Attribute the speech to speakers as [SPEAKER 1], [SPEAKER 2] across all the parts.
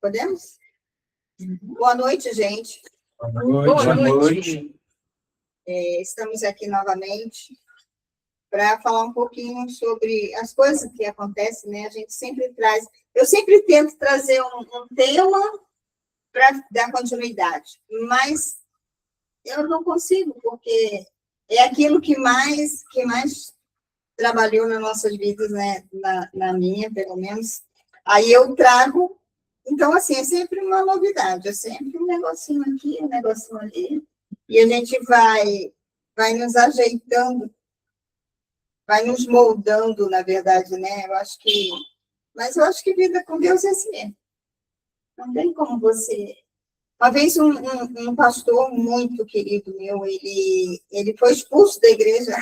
[SPEAKER 1] Podemos? Boa noite, gente.
[SPEAKER 2] Boa noite.
[SPEAKER 1] Estamos aqui novamente para falar um pouquinho sobre as coisas que acontecem, né? A gente sempre traz... Eu sempre tento trazer um tema para dar continuidade, mas eu não consigo, porque é aquilo que mais trabalhou nas nossas vidas, né? Na minha, pelo menos. Aí eu trago... Então, assim, é sempre uma novidade, é sempre um negocinho aqui, um negocinho ali, e a gente vai nos ajeitando, vai nos moldando, na verdade, né? Mas eu acho que vida com Deus é assim mesmo. Não tem como você... Uma vez um pastor muito querido meu, ele foi expulso da igreja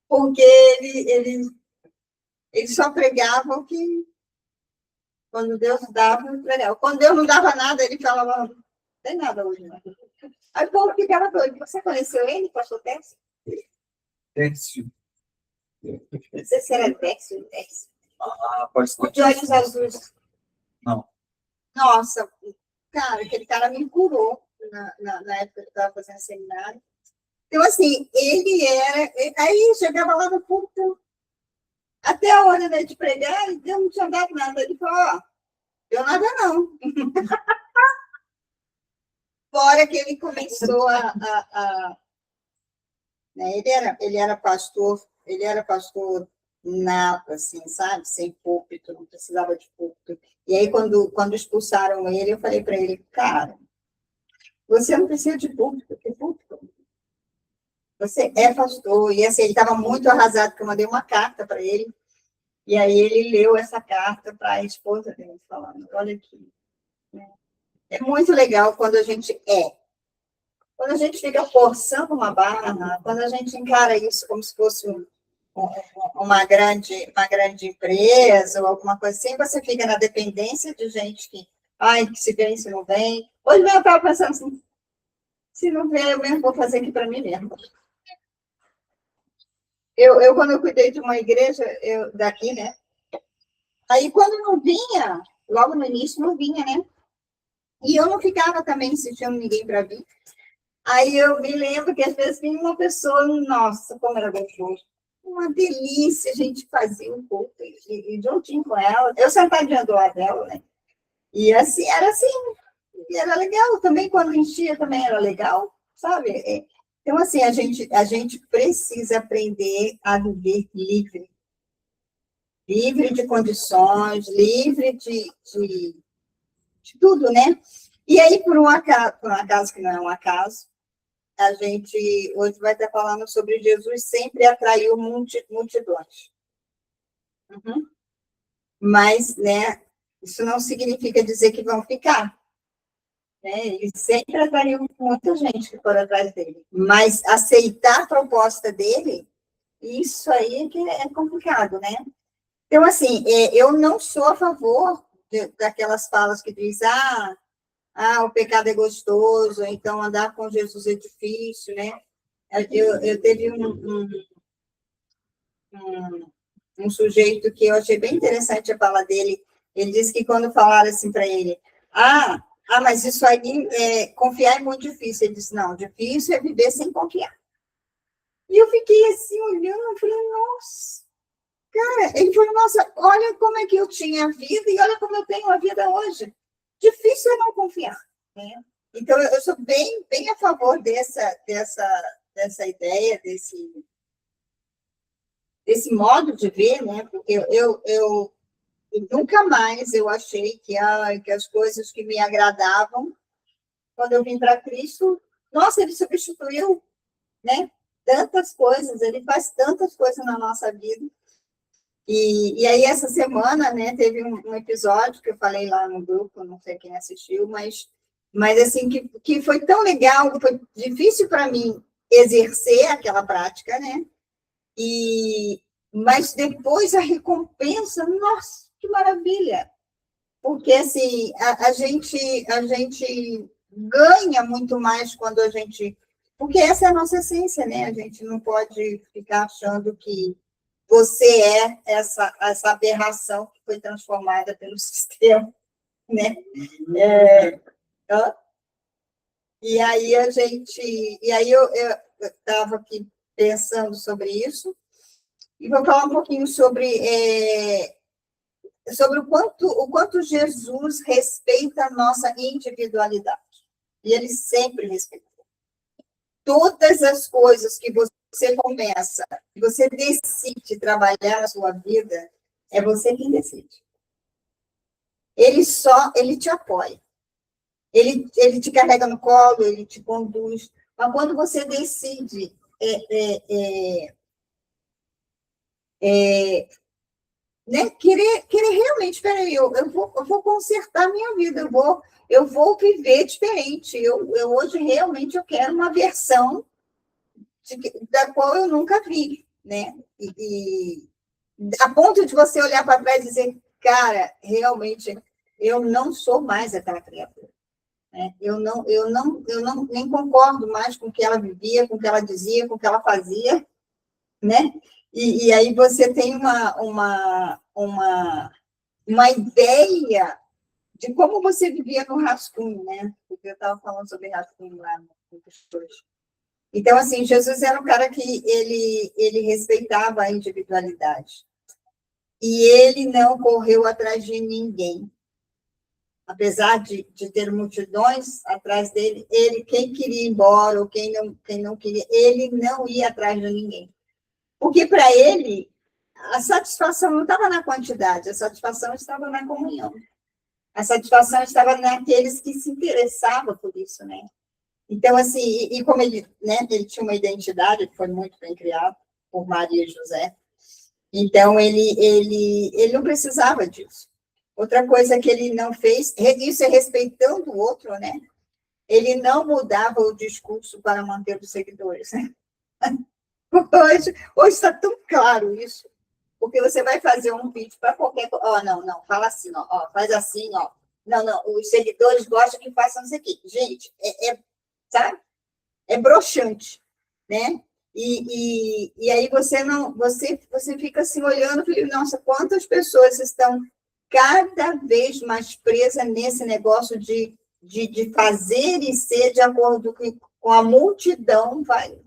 [SPEAKER 1] porque ele só pregava o que... Quando Deus dava, ele pregava. Quando Deus não dava nada, ele falava, não tem nada hoje, não. Aí o povo ficava doido. Você conheceu ele, pastor Tércio?
[SPEAKER 2] Tércio.
[SPEAKER 1] Não sei se era Tércio.
[SPEAKER 2] Pode ser.
[SPEAKER 1] O de olhos azuis.
[SPEAKER 2] Não.
[SPEAKER 1] Nossa, cara, aquele cara me curou na época que eu estava fazendo seminário. Então, assim, ele era... Aí chegava lá no púlpito, até a hora, né, de pregar, e Deus não tinha dado nada. Ele falou, deu nada não. Fora que ele começou né, ele era pastor nato, assim, sabe? Sem púlpito, não precisava de púlpito. E aí, quando expulsaram ele, eu falei para ele, cara, você não precisa de púlpito, que púlpito? Você é pastor. E assim, ele estava muito arrasado, porque eu mandei uma carta para ele, e aí ele leu essa carta para a esposa dele, falando, olha aqui. É muito legal quando a gente Quando a gente fica forçando uma barra, quando a gente encara isso como se fosse uma grande empresa ou alguma coisa assim, você fica na dependência de gente que se vem, se não vem. Hoje mesmo eu estava pensando assim, se não vem, eu mesmo vou fazer aqui para mim mesmo. Quando eu cuidei de uma igreja, daqui, né? Aí, quando não vinha, logo no início não vinha, né? E eu não ficava também insistindo ninguém para vir. Aí eu me lembro que às vezes vinha uma pessoa, nossa, como era gostoso. Uma delícia, a gente fazia um pouco, e juntinho com ela, eu sentadinha do lado dela, né? E assim, e era legal também, quando enchia também era legal, sabe? Então, assim, a gente precisa aprender a viver livre. Livre de condições, livre de tudo, né? E aí, por um acaso que não é um acaso, a gente hoje vai estar falando sobre Jesus sempre atraiu multidões. Uhum. Mas, né, isso não significa dizer que vão ficar. Né? Ele sempre atraiu muita gente que for atrás dele. Mas aceitar a proposta dele, isso aí é que é complicado, né? Então, assim, eu não sou a favor daquelas falas que diz, o pecado é gostoso, então andar com Jesus é difícil, né? Eu teve um sujeito que eu achei bem interessante a fala dele. Ele disse que quando falaram assim para ele, mas isso aí, confiar é muito difícil. Ele disse, não, difícil é viver sem confiar. E eu fiquei assim, olhando, e falei, nossa, cara, ele falou, nossa, olha como é que eu tinha a vida e olha como eu tenho a vida hoje. Difícil é não confiar, né? Então, eu sou bem a favor dessa ideia, desse modo de ver, né? Porque eu nunca mais eu achei que as coisas que me agradavam, quando eu vim para Cristo, nossa, ele substituiu, né? Tantas coisas, ele faz tantas coisas na nossa vida. E aí, essa semana, né, teve um episódio que eu falei lá no grupo, não sei quem assistiu, mas assim, que foi tão legal, foi difícil para mim exercer aquela prática, né? Mas depois a recompensa, nossa, que maravilha! Porque, assim, a gente ganha muito mais quando a gente... Porque essa é a nossa essência, né? A gente não pode ficar achando que você é essa aberração que foi transformada pelo sistema, né? E aí eu estava aqui pensando sobre isso, e vou falar um pouquinho sobre o quanto Jesus respeita a nossa individualidade. E ele sempre respeita. Todas as coisas que você começa, que você decide trabalhar na sua vida, é você quem decide. Ele te apoia. Ele te carrega no colo, ele te conduz. Mas quando você decide né, querer realmente, peraí, eu vou consertar a minha vida, eu vou viver diferente. Hoje realmente eu quero uma versão da qual eu nunca vi, né? E a ponto de você olhar para trás e dizer, cara, realmente eu não sou mais aquela criatura. Eu não nem concordo mais com o que ela vivia, com o que ela dizia, com o que ela fazia, né? E aí você tem uma ideia de como você vivia no rascunho, né? Porque eu estava falando sobre rascunho lá no Pescoço. Então, assim, Jesus era um cara que ele respeitava a individualidade. E ele não correu atrás de ninguém. Apesar de ter multidões atrás dele, quem queria ir embora ou quem não queria, ele não ia atrás de ninguém. Porque, para ele, a satisfação não estava na quantidade, a satisfação estava na comunhão. A satisfação estava naqueles que se interessavam por isso, né? Então, assim, e como ele, né, ele tinha uma identidade que foi muito bem criada por Maria e José, então ele não precisava disso. Outra coisa que ele não fez, isso é respeitando o outro, né? Ele não mudava o discurso para manter os seguidores, né? Hoje está tão claro isso, porque você vai fazer um vídeo para qualquer coisa. Ó, não, fala assim, ó, faz assim, ó. Não, os seguidores gostam que façam isso aqui. Gente, sabe? É broxante, né? E aí você fica assim olhando e nossa, quantas pessoas estão cada vez mais presas nesse negócio de fazer e ser de acordo com a multidão, vai.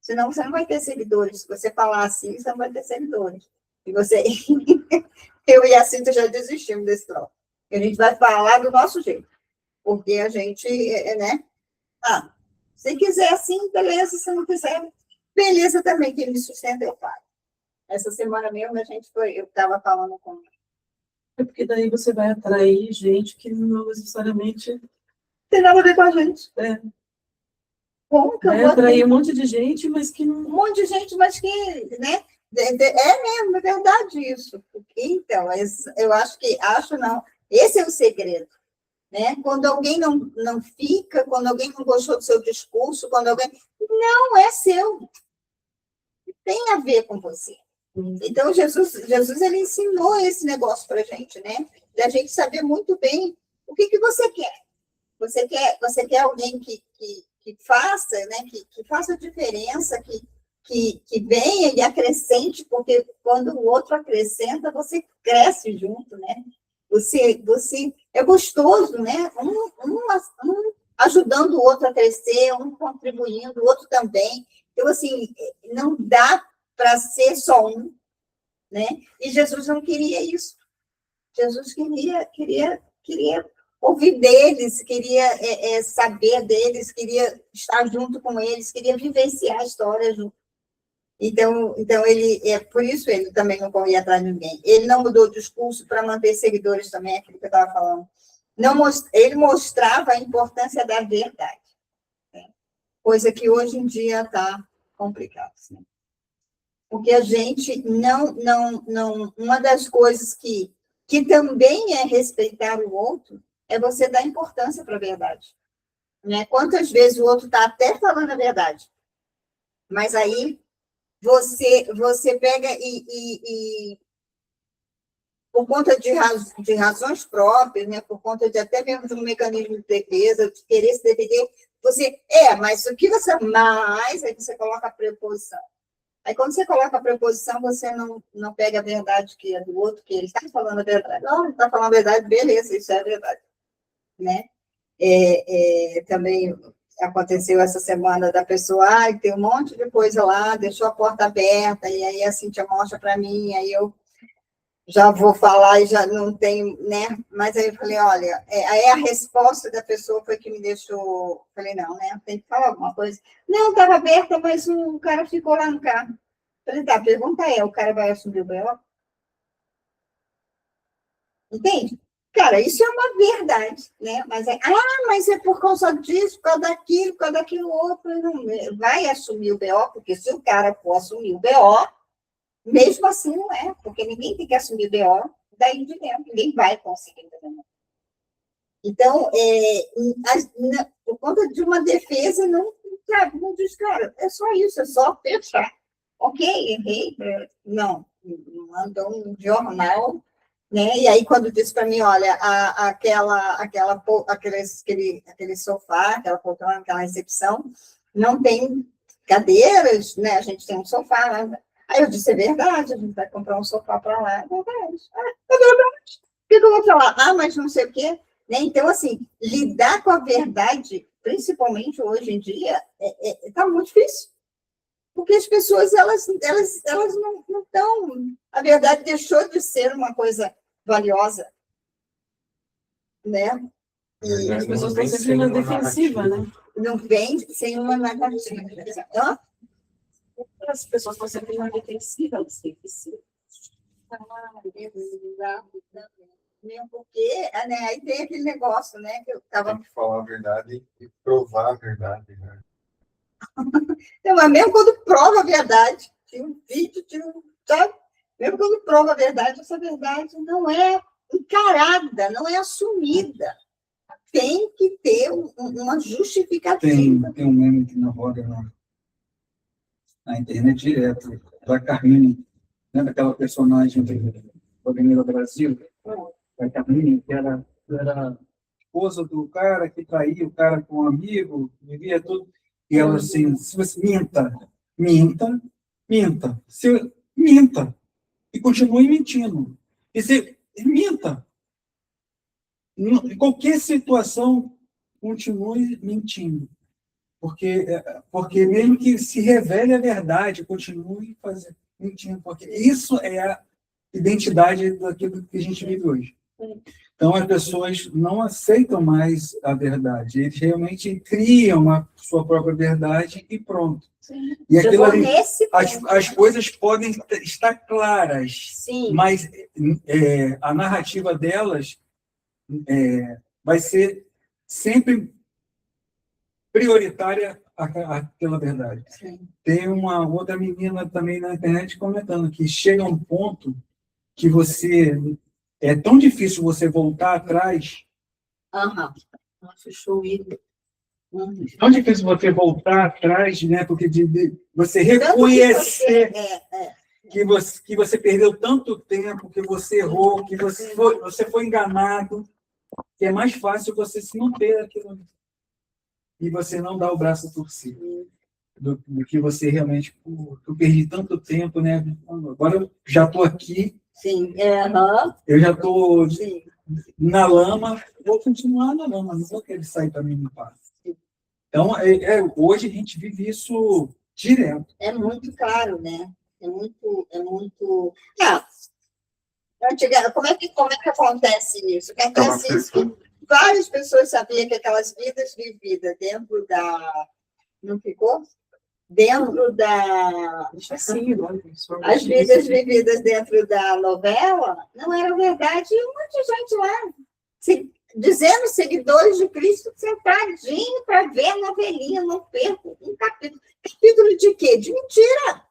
[SPEAKER 1] Senão você não vai ter seguidores. Se você falar assim, você não vai ter seguidores. E você... Eu e a Cinta já desistimos desse troço. A gente vai falar do nosso jeito. Porque a gente, né? Se quiser assim, beleza. Se não quiser, beleza também. Quem me sustenta, eu faço. Essa semana mesmo, eu estava falando com...
[SPEAKER 3] É porque daí você vai atrair gente que não necessariamente...
[SPEAKER 1] tem nada a ver com a gente. Como que
[SPEAKER 3] vai atrair um monte de gente, mas que não...
[SPEAKER 1] Um monte de gente, mas que, né? É mesmo, é verdade isso. Então, eu acho não. Esse é o segredo, né? Quando alguém não fica, quando alguém não gostou do seu discurso, quando alguém... Não é seu. Tem a ver com você. Então, Jesus ele ensinou esse negócio para a gente, né? Da gente saber muito bem o que você quer. Você quer alguém que faça, né? Que faça diferença, que venha e acrescente, porque quando o outro acrescenta, você cresce junto, né? Você é gostoso, né? Um ajudando o outro a crescer, um contribuindo, o outro também. Então, assim, não dá para ser só um, né? E Jesus não queria isso. Jesus queria ouvir deles, queria saber deles, queria estar junto com eles, queria vivenciar a história junto. Então por isso ele também não corria atrás de ninguém. Ele não mudou o discurso para manter seguidores também, aquilo que eu estava falando. Ele mostrava a importância da verdade, né? Coisa que hoje em dia está complicada, né? Porque a gente não... Uma das coisas que também é respeitar o outro é você dar importância para a verdade, né? Quantas vezes o outro está até falando a verdade, mas aí você pega e por conta de razões próprias, né? Por conta de até mesmo de um mecanismo de defesa, de querer se defender, mas o que você mais, aí você coloca a preposição. Aí, quando você coloca a preposição, você não pega a verdade que é do outro, que ele está falando a verdade. Não, ele está falando a verdade, beleza, isso é verdade, né? Também aconteceu essa semana da pessoa, tem um monte de coisa lá, deixou a porta aberta, e aí a Cíntia mostra para mim, aí eu já vou falar e já não tenho, né? Mas aí eu falei, olha, aí a resposta da pessoa foi que me deixou, falei, não, né? Tem que falar alguma coisa. Não, estava aberta, mas o cara ficou lá no carro. Falei, tá, pergunta o cara vai assumir o BO? Entende? Cara, isso é uma verdade, né? Mas é por causa disso, por causa daquilo outro. Não, vai assumir o BO, porque se o cara for assumir o BO, mesmo assim não é, porque ninguém tem que assumir o BO daí de dentro, ninguém vai conseguir. Então, por conta de uma defesa, não diz, cara, é só isso, é só fechar. Ok, errei, não, mandou um jornal, né? E aí, quando disse para mim, olha, aquele sofá, aquela poltrona, aquela recepção, não tem cadeiras, né? A gente tem um sofá, né? Aí eu disse, é verdade, a gente vai comprar um sofá para lá, é verdade. É verdade. O que eu vou falar? Mas não sei o quê. Né? Então, assim, lidar com a verdade, principalmente hoje em dia, está muito difícil. Porque as pessoas, elas não estão... A verdade deixou de ser uma coisa valiosa, né?
[SPEAKER 3] E as pessoas estão sempre na defensiva, né?
[SPEAKER 1] Não vem sem uma narrativa.
[SPEAKER 3] As pessoas estão sempre na defensiva, elas têm que ser.
[SPEAKER 1] Mesmo porque, né, aí tem aquele negócio, né, que eu estava...
[SPEAKER 2] Tem que falar a verdade e provar a verdade, né?
[SPEAKER 1] Não, mas mesmo quando prova a verdade, tinha um vídeo, sabe? Mesmo quando prova a verdade, essa verdade não é encarada, não é assumida. Tem que ter uma justificativa.
[SPEAKER 2] Tem um meme que na roda na internet direto, da Carmine, né, daquela personagem do Avenida Brasil, da Carmine, que era esposa do cara que traía o cara com um amigo, vivia tudo. E ela assim, se você minta, minta. E continue mentindo. E se minta. Em qualquer situação, continue mentindo. Porque mesmo que se revele a verdade, continue mentindo. Porque isso é a identidade daquilo que a gente vive hoje. Então, as pessoas não aceitam mais a verdade. Eles realmente criam a sua própria verdade e pronto.
[SPEAKER 1] Sim.
[SPEAKER 2] E aquilo ali, as coisas podem estar claras,
[SPEAKER 1] sim,
[SPEAKER 2] mas a narrativa delas vai ser sempre prioritária àquela verdade.
[SPEAKER 1] Sim.
[SPEAKER 2] Tem uma outra menina também na internet comentando que chega a um ponto que é tão difícil você voltar atrás.
[SPEAKER 3] Fechou o ídolo.
[SPEAKER 2] Tão difícil você voltar atrás, né? Porque você reconhecer que você perdeu tanto tempo, que você errou, que você foi enganado, que é mais fácil você se manter aquilo e você não dar o braço a torcer. Do que você realmente, eu perdi tanto tempo, né? Agora eu já estou aqui.
[SPEAKER 1] Sim.
[SPEAKER 2] Eu já estou na lama, vou continuar na lama, não vou querer sair para mim no passo. Então, hoje a gente vive isso direto.
[SPEAKER 1] É muito claro, né? É muito... como é que acontece isso? Acontece isso que várias pessoas sabiam que aquelas vidas vividas dentro da... Não ficou? Dentro da... As vidas vividas dentro da novela não eram verdade, e um monte de gente lá dizendo seguidores de Cristo sentadinho para ver a novelinha, não perco um capítulo. Capítulo de quê? De mentira.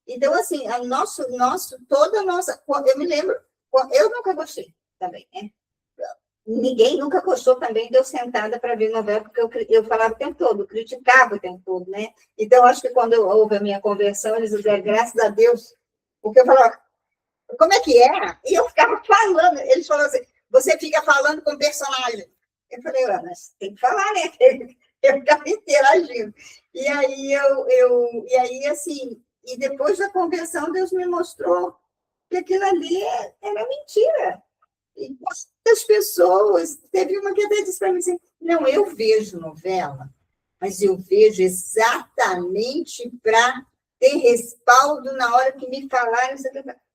[SPEAKER 1] Então, assim, toda a nossa... Eu me lembro, eu nunca gostei também, né? Ninguém nunca gostou também de eu sentada para ver novela, porque eu falava o tempo todo, criticava o tempo todo, né? Então, acho que quando houve a minha conversão, eles diziam, graças a Deus, porque eu falava, como é que é? E eu ficava falando, eles falaram assim, você fica falando com o personagem. Eu falei, mas tem que falar, né? Eu ficava interagindo. E aí, assim, E depois da convenção, Deus me mostrou que aquilo ali era mentira. E quantas pessoas, teve uma que até disse para mim assim, não, eu vejo novela, mas eu vejo exatamente para ter respaldo na hora que me falarem.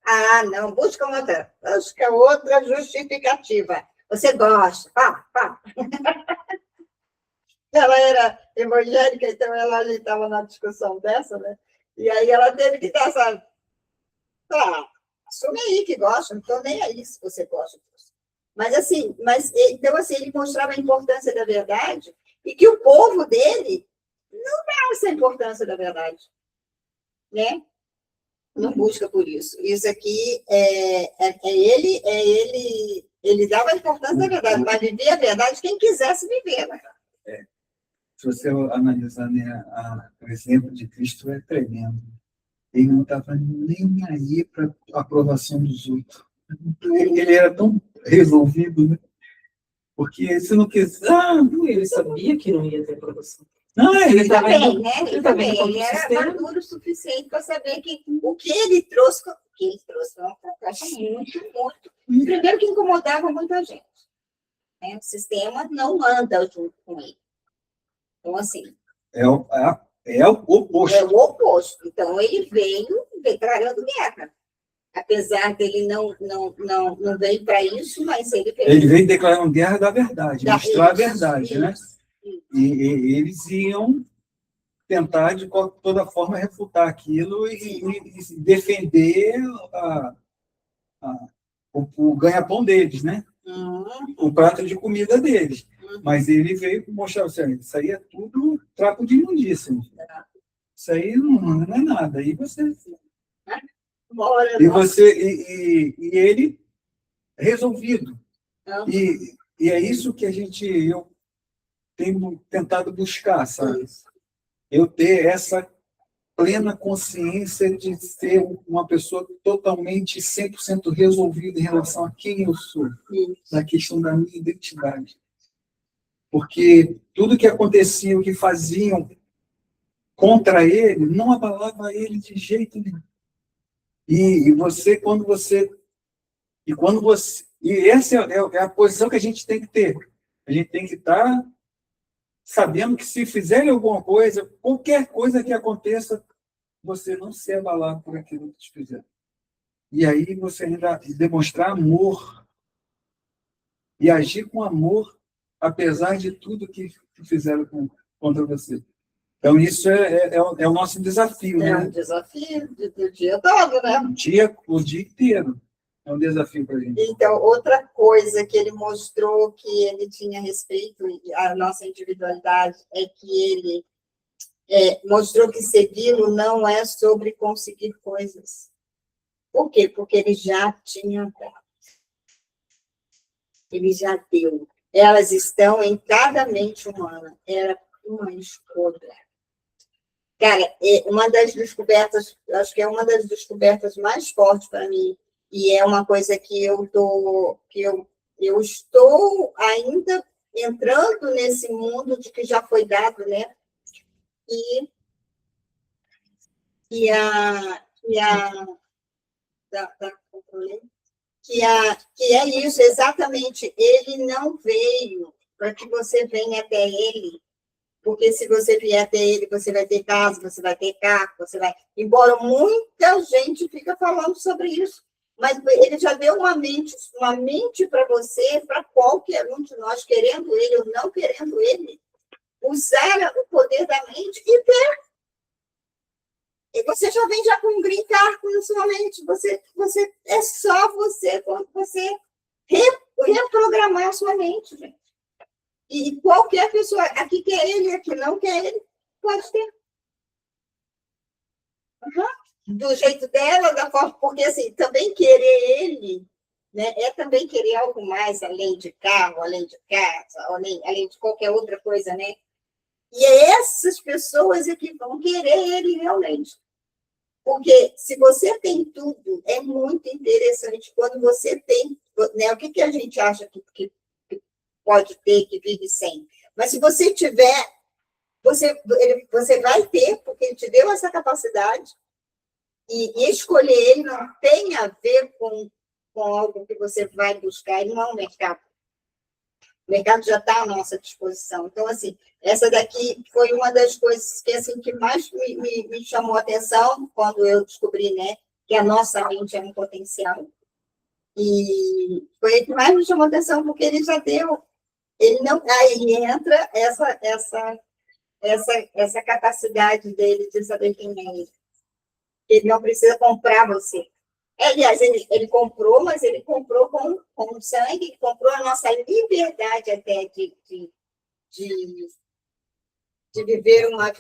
[SPEAKER 1] Ah, não, busca outra justificativa. Você gosta, pá. Ela era evangélica, então ela estava na discussão dessa, né? E aí ela teve que dar essa... assume aí que gosta, não estou nem aí se você gosta disso. Então, assim, ele mostrava a importância da verdade e que o povo dele não dá essa importância da verdade, né? Não busca por isso. Isso aqui ele dava a importância da verdade, mas viver a verdade quem quisesse viver, né?
[SPEAKER 2] Se você analisar, né, o exemplo de Cristo é tremendo. Ele não estava nem aí para a aprovação dos outros. Ele era tão resolvido, né? Porque se não quiser...
[SPEAKER 3] Ele sabia que não ia ter aprovação.
[SPEAKER 2] Não, ele estava
[SPEAKER 1] também, né? Ele era maduro o suficiente para saber que o que ele trouxe foi uma proposta muito. Primeiro que incomodava muita gente. Né? O sistema não anda junto com ele. Então, assim...
[SPEAKER 2] É o oposto.
[SPEAKER 1] É o oposto. Então, ele veio declarando guerra. Apesar dele não veio para isso, mas ele veio.
[SPEAKER 2] Ele veio declarando guerra da verdade, mostrar a verdade, né? E eles iam tentar, de toda forma, refutar aquilo e defender o ganha-pão deles, né? O prato de comida deles. Mas ele veio mostrar, assim, isso aí é tudo trapo de imundícia. Isso aí não é nada. E ele resolvido. E é isso que eu tenho tentado buscar, sabe? Eu ter essa plena consciência de ser uma pessoa totalmente 100% resolvida em relação a quem eu sou, na questão da minha identidade. Porque tudo que acontecia, o que faziam contra ele, não abalava ele de jeito nenhum. E essa é a posição que a gente tem que ter. A gente tem que estar sabendo que se fizerem alguma coisa, qualquer coisa que aconteça, você não se abalar por aquilo que te fizeram. E aí você ainda demonstrar amor e agir com amor, apesar de tudo que fizeram contra você. Então, isso é o nosso desafio, né?
[SPEAKER 1] É um desafio do dia todo, né?
[SPEAKER 2] O dia inteiro. É um desafio para a gente.
[SPEAKER 1] Então, outra coisa que ele mostrou que ele tinha respeito à nossa individualidade é que ele mostrou que segui-lo não é sobre conseguir coisas. Por quê? Porque ele já tinha dado. Ele já deu. Elas estão em cada mente humana. Era uma escolha. Cara, uma das descobertas, acho que é uma das descobertas mais fortes para mim, e é uma coisa que eu estou ainda entrando nesse mundo de que já foi dado, né? Que é isso, exatamente. Ele não veio para que você venha até ele, porque se você vier até ele, você vai ter casa, você vai ter carro, você vai... Embora muita gente fica falando sobre isso, mas ele já deu uma mente para você, para qualquer um de nós, querendo ele ou não querendo ele, usar o poder da mente e ter. E você já vem já com um green card na sua mente. É só você, quando você reprogramar a sua mente, gente. E qualquer pessoa, aqui quer ele, aqui não quer ele, pode ter. Do jeito dela, da forma, porque assim, também querer ele, né, é também querer algo mais, além de carro, além de casa, além de qualquer outra coisa, né? E essas pessoas é que vão querer ele realmente. Porque se você tem tudo, é muito interessante quando você tem, né, o que a gente acha que pode ter, que vive sem. Mas se você tiver, você vai ter, porque ele te deu essa capacidade, E escolher ele não tem a ver com algo que você vai buscar, ele não é um mercado. O mercado já está à nossa disposição. Então, assim, essa daqui foi uma das coisas que, assim, que mais me chamou a atenção quando eu descobri, né, que a nossa mente é um potencial. E foi o que mais me chamou a atenção, porque ele já deu, ele não, aí entra essa capacidade dele de saber quem é ele. Ele não precisa comprar você. Aliás, ele comprou, mas ele comprou com sangue, comprou a nossa liberdade até de viver uma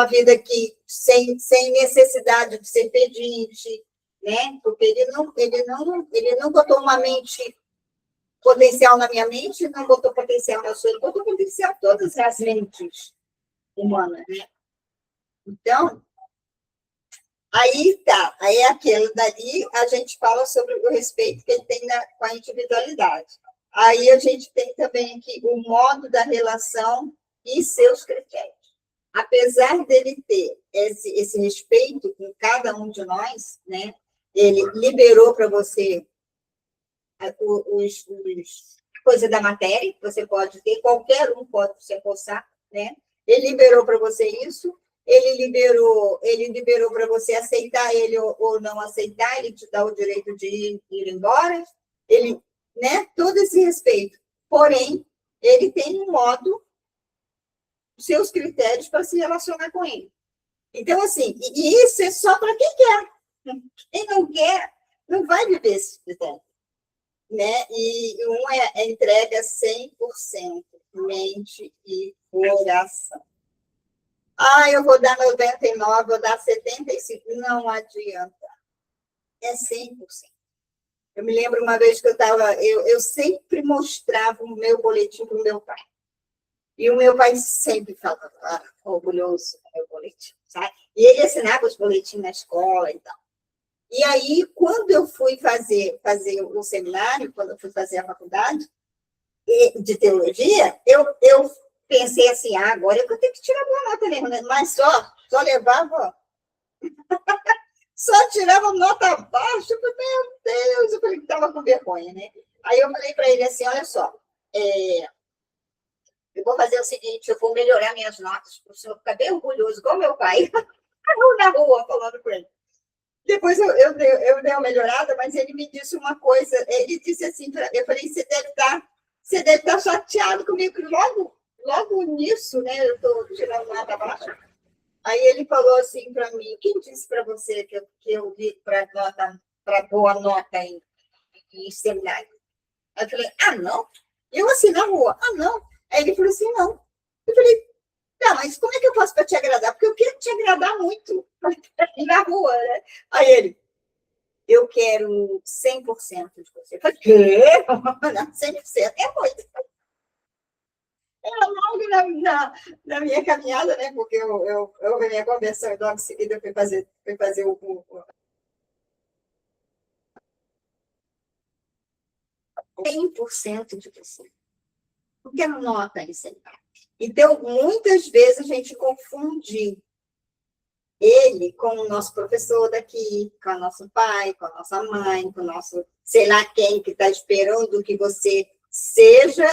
[SPEAKER 1] vida que sem necessidade de ser pedinte, né? Porque ele não botou uma mente potencial na minha mente, não botou potencial na sua, ele botou potencial em todas as mentes humanas, né? Então, aí tá, aí é aquilo dali, a gente fala sobre o respeito que ele tem com a individualidade. Aí a gente tem também aqui o modo da relação e seus critérios. Apesar dele ter esse respeito com cada um de nós, né, ele liberou para você coisa da matéria, que você pode ter, qualquer um pode se apossar, né? Ele liberou para você isso, ele liberou para você aceitar ele ou não aceitar, ele te dá o direito de ir embora, ele, né, todo esse respeito. Porém, ele tem um modo, seus critérios para se relacionar com ele. Então, assim, e isso é só para quem quer. Quem não quer, não vai viver esse critério. Né? E um é entrega 100%, mente e coração. Eu vou dar 99, vou dar 75. Não adianta. É 100%. Eu me lembro uma vez que eu sempre mostrava o meu boletim para o meu pai. E o meu pai sempre falava, orgulhoso do meu boletim, sabe? E ele assinava os boletins na escola e tal. E aí, quando eu fui fazer o seminário, quando eu fui fazer a faculdade de teologia, eu pensei assim, agora eu tenho que tirar boa nota mesmo, né? Mas só levava, só tirava nota baixa. Eu falei, meu Deus, eu falei que estava com vergonha, né? Aí eu falei para ele assim, olha só, eu vou fazer o seguinte, eu vou melhorar minhas notas, para o senhor ficar bem orgulhoso, igual meu pai, na rua, falando com ele. Depois eu dei uma melhorada, mas ele me disse uma coisa, ele disse assim, eu falei, você deve estar chateado comigo, logo nisso, né, eu estou tirando nota baixa. Aí ele falou assim para mim, quem disse para você que eu vi para boa nota em seminário? Aí eu falei, não, eu assino na rua, não. Aí ele falou assim, não. Eu falei, tá, mas como é que eu faço para te agradar? Porque eu quero te agradar muito na rua, né? Aí ele, eu quero 100% de você. Eu falei, quê? Não, 100% é muito. Era logo na minha caminhada, né? Porque eu vi minha conversão e logo em seguida eu fui fazer o 100% de você. Porque nota isso aí. Então, muitas vezes a gente confunde ele com o nosso professor daqui, com o nosso pai, com a nossa mãe, com o nosso, sei lá quem, que está esperando que você seja,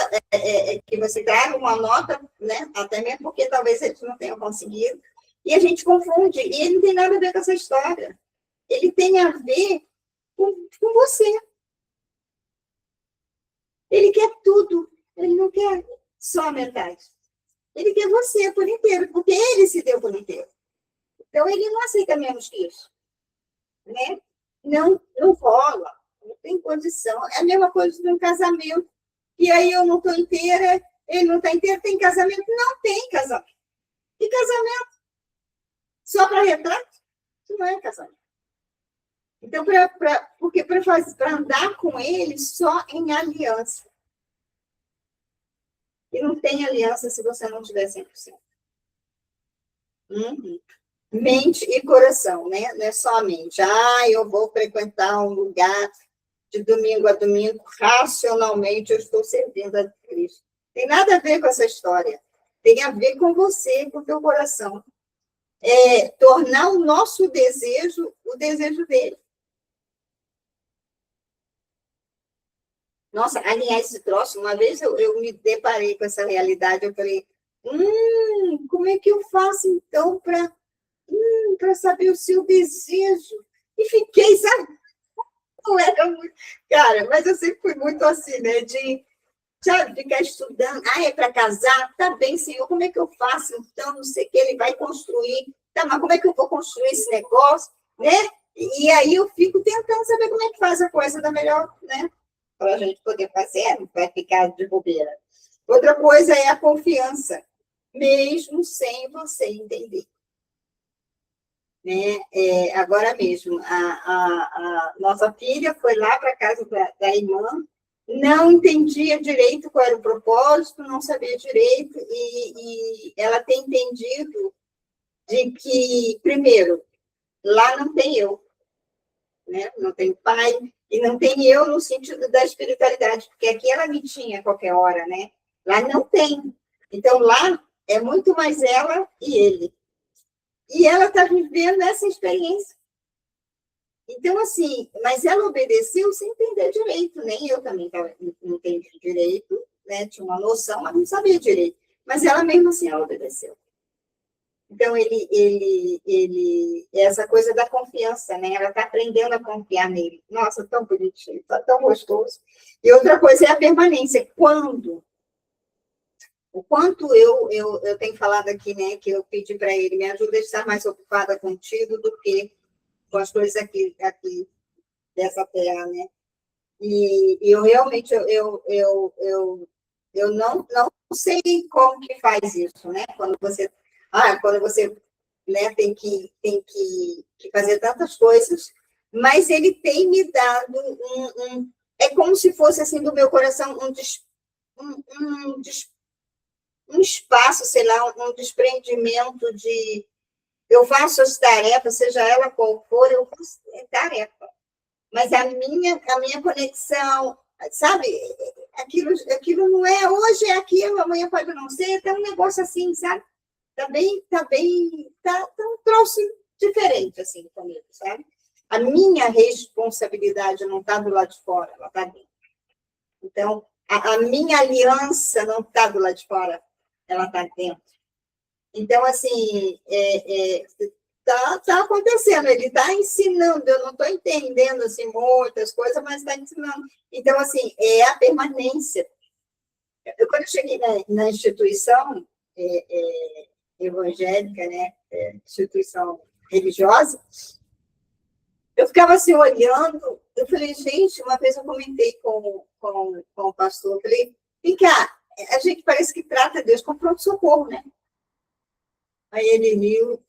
[SPEAKER 1] que você traga uma nota, né? Até mesmo porque talvez eles não tenham conseguido. E a gente confunde. E ele não tem nada a ver com essa história. Ele tem a ver com você. Ele quer tudo. Ele não quer só a metade. Ele quer você por inteiro, porque ele se deu por inteiro. Então, ele não aceita menos que isso. Né? Não rola, não tem condição. É a mesma coisa de um casamento. E aí eu não estou inteira, ele não está inteiro, tem casamento? Não tem casamento. E casamento? Só para retrato? Isso não é casamento. Então, porque para andar com ele só em aliança. E não tem aliança se você não tiver 100%. Mente e coração, né? Não é só a mente. Eu vou frequentar um lugar de domingo a domingo, racionalmente eu estou servindo a Cristo. Tem nada a ver com essa história. Tem a ver com você, com o teu coração. tornar o nosso desejo o desejo dele. Nossa, aliás, esse troço, uma vez eu me deparei com essa realidade, eu falei, como é que eu faço, então, para saber o seu desejo? E fiquei, sabe? Não era muito... Cara, mas eu sempre fui muito assim, né? De, sabe, ficar estudando. É para casar? Tá bem, senhor, como é que eu faço, então? Não sei o que, ele vai construir. Tá, mas como é que eu vou construir esse negócio, né? E aí eu fico tentando saber como é que faz a coisa da melhor, né? Para a gente poder fazer, não vai ficar de bobeira. Outra coisa é a confiança, mesmo sem você entender. Né? Agora mesmo, a nossa filha foi lá para a casa da irmã, não entendia direito qual era o propósito, não sabia direito, e ela tem entendido de que, primeiro, lá não tem eu, né? Não tem pai, e não tem eu no sentido da espiritualidade, porque aqui ela me tinha a qualquer hora, né? Lá não tem. Então, lá é muito mais ela e ele. E ela está vivendo essa experiência. Então, assim, mas ela obedeceu sem entender direito, nem eu também não entendi direito, né? Tinha uma noção, mas não sabia direito. Mas ela mesmo assim, ela obedeceu. Então, essa coisa da confiança, né? Ela está aprendendo a confiar nele. Nossa, tão bonitinho, tá tão gostoso. E outra coisa é a permanência. O quanto eu tenho falado aqui, né? Que eu pedi para ele, me ajuda a estar mais ocupada contigo do que com as coisas aqui dessa terra, né? E eu realmente, eu não sei como que faz isso, né? Quando você né, tem que fazer tantas coisas, mas ele tem me dado é como se fosse assim do meu coração um espaço, sei lá, um desprendimento de eu faço as tarefas, seja ela qual for, eu faço tarefa. Mas a minha conexão, sabe? Aquilo não é hoje, é aquilo, amanhã pode não ser, tem um negócio assim, sabe? Tá um troço diferente, assim, comigo, sabe? A minha responsabilidade não está do lado de fora, ela está dentro. Então, a minha aliança não está do lado de fora, ela está dentro. Então, assim, tá acontecendo, ele está ensinando, eu não estou entendendo, assim, muitas coisas, mas está ensinando. Então, assim, é a permanência. Quando eu cheguei na instituição, evangélica, né, instituição religiosa, eu ficava assim olhando, eu falei, gente, uma vez eu comentei com o pastor, eu falei, vem cá, a gente parece que trata Deus como pronto-socorro, né? Aí ele riu,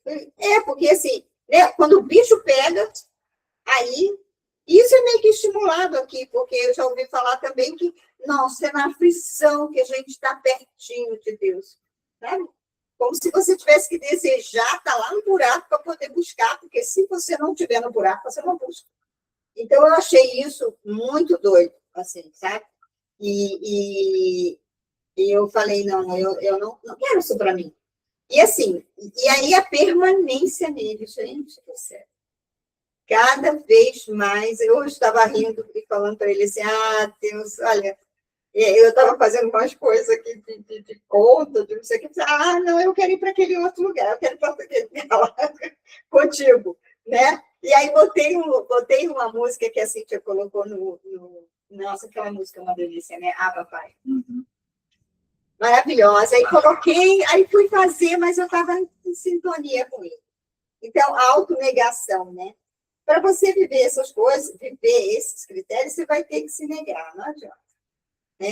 [SPEAKER 1] porque assim, né, quando o bicho pega, aí, isso é meio que estimulado aqui, porque eu já ouvi falar também que, nossa, é na aflição que a gente está pertinho de Deus, sabe? Como se você tivesse que desejar estar lá no buraco para poder buscar, porque se você não estiver no buraco, você não busca. Então, eu achei isso muito doido, assim, sabe? E eu falei, não, eu não quero isso para mim. E assim, e aí a permanência nele, gente do céu. Cada vez mais, eu estava rindo e falando para ele assim, Deus, olha, eu estava fazendo umas coisas aqui de conta, de não sei o que, não, eu quero ir para aquele outro lugar, eu quero ir para aquele lugar contigo, né? E aí botei uma música que a Cíntia colocou nossa, aquela música é uma delícia, né? Papai.
[SPEAKER 2] Uhum.
[SPEAKER 1] Maravilhosa. Aí coloquei, aí fui fazer, mas eu estava em sintonia com ele. Então, a autonegação, né? Para você viver essas coisas, viver esses critérios, você vai ter que se negar, não adianta.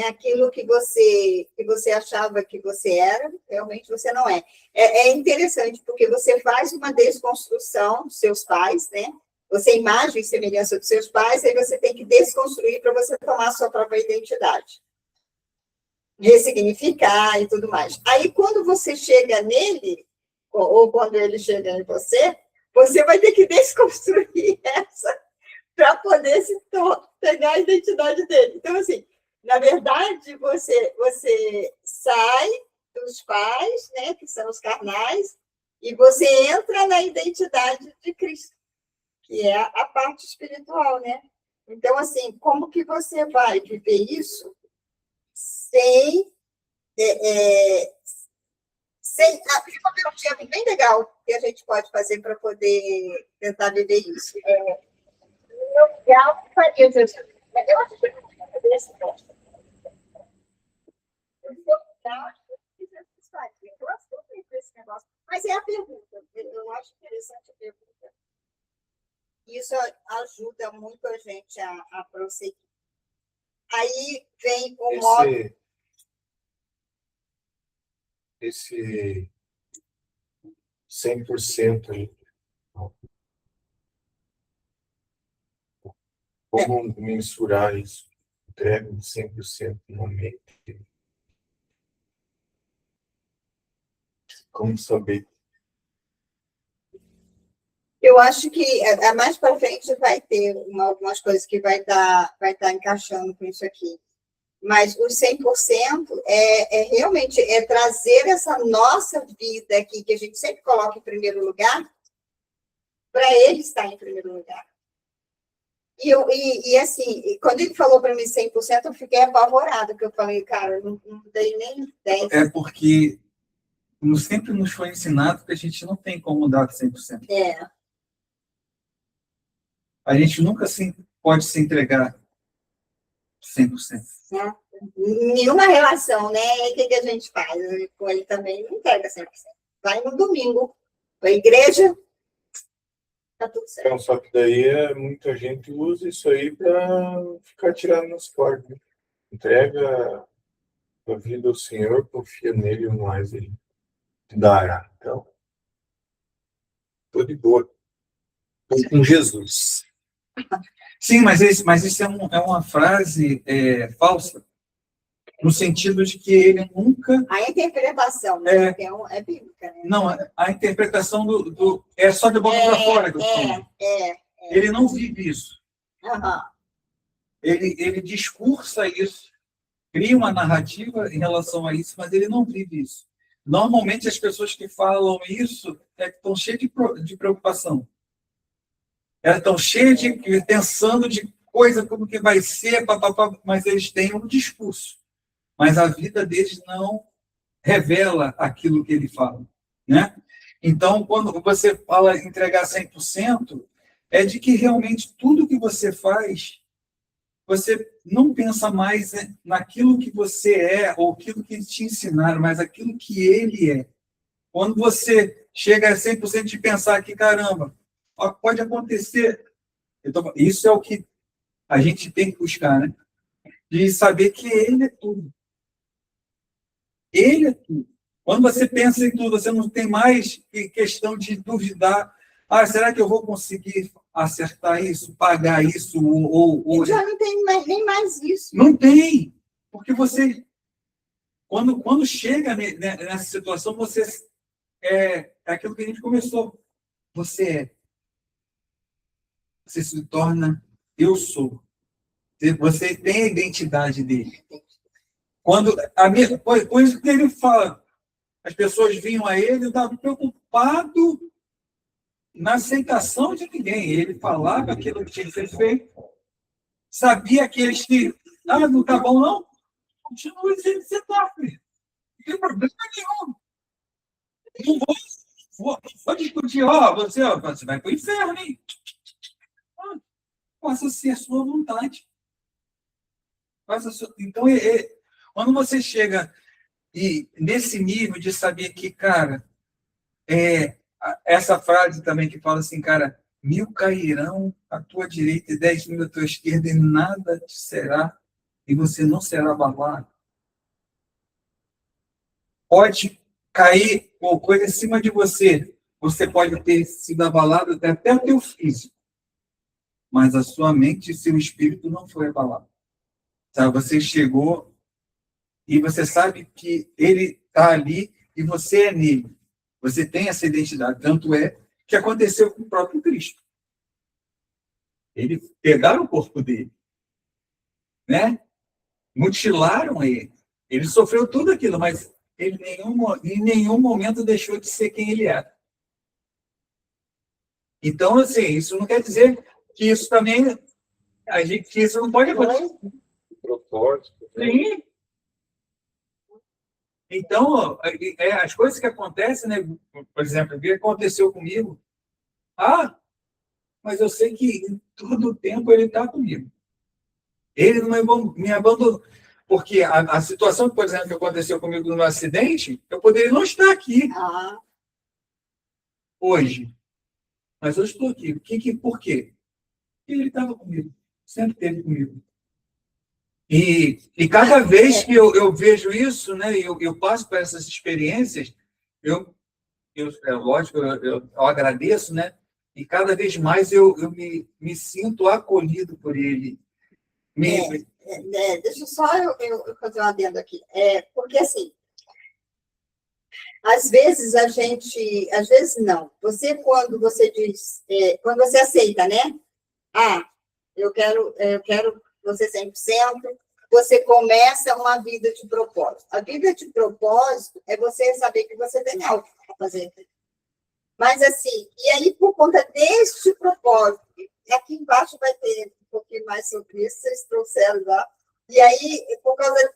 [SPEAKER 1] Aquilo que você achava que você era, realmente você não é. É interessante, porque você faz uma desconstrução dos seus pais, né? Você é imagem e semelhança dos seus pais, aí você tem que desconstruir para você tomar a sua própria identidade. Ressignificar e tudo mais. Aí, quando você chega nele, ou quando ele chega em você vai ter que desconstruir essa para poder pegar a identidade dele. Então, assim, na verdade, você sai dos pais, né, que são os carnais, E você entra na identidade de Cristo, que é a parte espiritual, né? Então, assim, como que você vai viver isso sem... eu vou ver um dia bem legal que a gente pode fazer para poder tentar viver isso. Legal, faria, mas eu acho que eu não vou fazer esse teste. Eu acho que eu tenho esse negócio. Mas é a pergunta. Eu acho interessante a pergunta. Isso ajuda muito a gente a prosseguir. Aí vem o modo...
[SPEAKER 4] Esse 100% aí, como mensurar isso? Entrega de 100% no momento. Como saber?
[SPEAKER 1] Eu acho que mais para frente vai ter algumas coisas que vai estar encaixando com isso aqui. Mas os 100% realmente trazer essa nossa vida aqui, que a gente sempre coloca em primeiro lugar, para ele estar em primeiro lugar. E assim, quando ele falou para mim 100%, eu fiquei apavorada, porque eu falei, cara, não dei nem 10%.
[SPEAKER 2] É porque sempre nos foi ensinado que a gente não tem como dar 100%. A gente nunca pode se entregar 100%.
[SPEAKER 1] Nenhuma relação, né? O que a gente faz? Com ele também não entrega 100%. Vai no domingo, para a igreja, tá tudo certo.
[SPEAKER 4] Então, só que daí muita gente usa isso aí para ficar tirando nas cordas. Entrega a vida ao Senhor, confia nele, mais ele te dará. Então, tô de boa. Tô com Jesus.
[SPEAKER 2] Sim, mas isso é uma frase falsa, no sentido de que ele nunca...
[SPEAKER 1] A interpretação, né? É bíblica, né?
[SPEAKER 2] Não, a interpretação é só de boca para fora que eu falo. Ele não vive isso.
[SPEAKER 1] Uhum.
[SPEAKER 2] Ele discursa isso, cria uma narrativa em relação a isso, mas ele não vive isso. Normalmente, as pessoas que falam isso estão cheias de preocupação. Elas estão cheias pensando de coisa como que vai ser, mas eles têm um discurso. Mas a vida deles não revela aquilo que ele fala, né? Então, quando você fala entregar 100%, é de que realmente tudo que você faz, você não pensa mais naquilo que você é ou aquilo que te ensinaram, mas aquilo que ele é. Quando você chega a 100% de pensar que, caramba, pode acontecer. Então, isso é o que a gente tem que buscar, né? De saber que ele é tudo. Ele é tudo. Quando você pensa em tudo, você não tem mais questão de duvidar. Será que eu vou conseguir acertar isso, pagar isso? Ou...
[SPEAKER 1] Já não tem nem mais isso.
[SPEAKER 2] Não tem. Porque você, quando chega nessa situação, você é aquilo que a gente começou. Você se torna eu sou. Você tem a identidade dele. Coisa que ele fala, as pessoas vinham a ele, eu estava preocupado na aceitação de ninguém. Ele falava aquilo que tinha que ser feito. Sabia aqueles que, não está bom, não? Continue sendo você está, filho. Não tem problema nenhum. Não vou discutir, você vai para o inferno, hein? Faça ser a sua vontade. Então, quando você chega nesse nível de saber que, cara, essa frase também que fala assim, cara, 1000 cairão à tua direita e 10.000 à tua esquerda e nada te será, e você não será abalado. Pode cair ou coisa em cima de você, você pode ter sido abalado até o teu físico, mas a sua mente e seu espírito não foi abalado. Sabe? Você chegou e você sabe que ele está ali e você é nele. Você tem essa identidade. Tanto é que aconteceu com o próprio Cristo. Eles pegaram o corpo dele, né? Mutilaram ele. Ele sofreu tudo aquilo, mas ele em nenhum momento deixou de ser quem ele era. Então, assim, isso não quer dizer que isso também, que isso não pode acontecer.
[SPEAKER 4] Propósito.
[SPEAKER 2] Sim. Então, as coisas que acontecem, né? Por exemplo, o que aconteceu comigo? Ah, mas eu sei que em todo o tempo ele está comigo. Ele não me abandonou. Porque a situação, por exemplo, que aconteceu comigo no acidente, eu poderia não estar aqui hoje. Mas eu estou aqui. Por quê? Porque ele estava comigo. Sempre esteve comigo. E cada vez que eu vejo isso, né, eu passo por essas experiências, lógico, eu agradeço, né? E cada vez mais eu me sinto acolhido por ele.
[SPEAKER 1] Deixa só eu fazer um adendo aqui. Porque, assim, às vezes às vezes não. Quando você diz, quando você aceita, né? Eu quero você 100%, você começa uma vida de propósito. A vida de propósito é você saber que você tem algo para fazer. Mas, assim, e aí, por conta deste propósito, aqui embaixo vai ter um pouquinho mais sobre isso, vocês trouxeram lá. E aí, por causa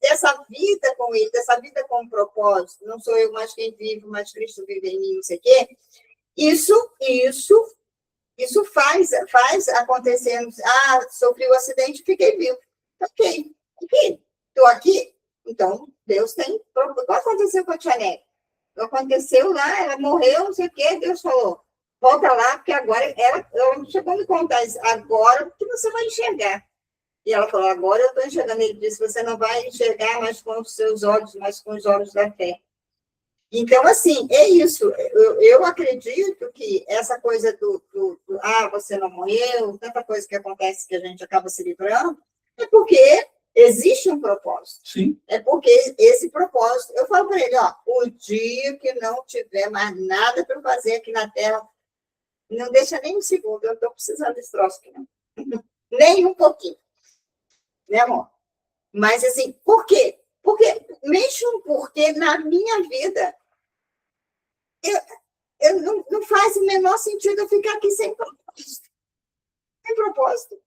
[SPEAKER 1] dessa vida com ele, dessa vida com propósito, não sou eu mais quem vive, mas Cristo vive em mim, não sei o quê, isso faz acontecendo. Sofri um acidente, fiquei vivo. Ok. Estou aqui. Então, Deus tem. O que aconteceu com a Tia Nery? Aconteceu lá, ela morreu, não sei o quê, Deus falou, volta lá, porque agora ela chegou a me contar isso, agora que você vai enxergar. E ela falou, agora eu estou enxergando. Ele disse, você não vai enxergar mais com os seus olhos, mas com os olhos da fé. Então, assim, é isso. Eu acredito que essa coisa você não morreu, tanta coisa que acontece que a gente acaba se livrando, é porque existe um propósito.
[SPEAKER 2] Sim.
[SPEAKER 1] É porque esse propósito, eu falo para ele, o dia que não tiver mais nada para fazer aqui na Terra, não deixa nem um segundo, eu estou precisando desse troço aqui, não. Nem um pouquinho. Né, amor? Mas, assim, por quê? Porque na minha vida, não faz o menor sentido eu ficar aqui sem propósito. Sem propósito.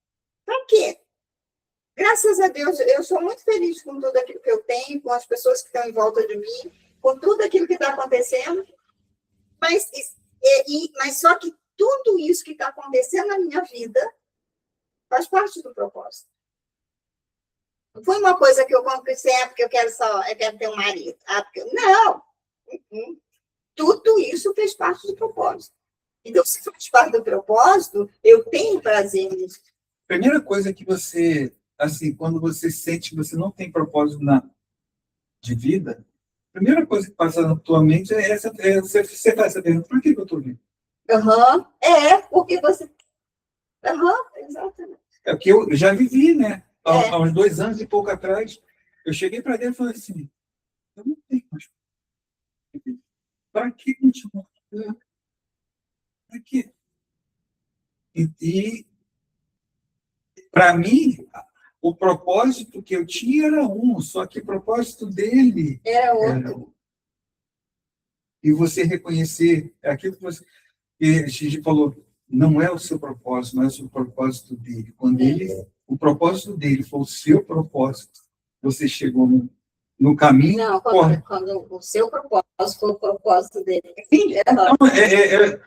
[SPEAKER 1] Para quê? Graças a Deus, eu sou muito feliz com tudo aquilo que eu tenho, com as pessoas que estão em volta de mim, com tudo aquilo que está acontecendo. Mas só que tudo isso que está acontecendo na minha vida faz parte do propósito. Não foi uma coisa que eu conquistei, porque eu quero ter um marido. Não! Tudo isso fez parte do propósito. Então, se faz parte do propósito, eu tenho prazer nisso.
[SPEAKER 2] Primeira coisa que você, assim, quando você sente que você não tem propósito de vida, a primeira coisa que passa na tua mente você faz essa pergunta, por que eu estou vivo?
[SPEAKER 1] Porque você... exatamente.
[SPEAKER 2] É o que eu já vivi, né? Há uns 2 anos e pouco atrás, eu cheguei para dentro e falei assim, eu não tenho mais. Para que continuar? Para quê? E para mim, o propósito que eu tinha era só que o propósito dele
[SPEAKER 1] era outro.
[SPEAKER 2] E você reconhecer aquilo que a Gigi falou, não é o seu propósito, mas o propósito dele. Quando o propósito dele for o seu propósito, você chegou no caminho.
[SPEAKER 1] Não, quando o seu propósito for o propósito dele.
[SPEAKER 2] Sim, não, porque,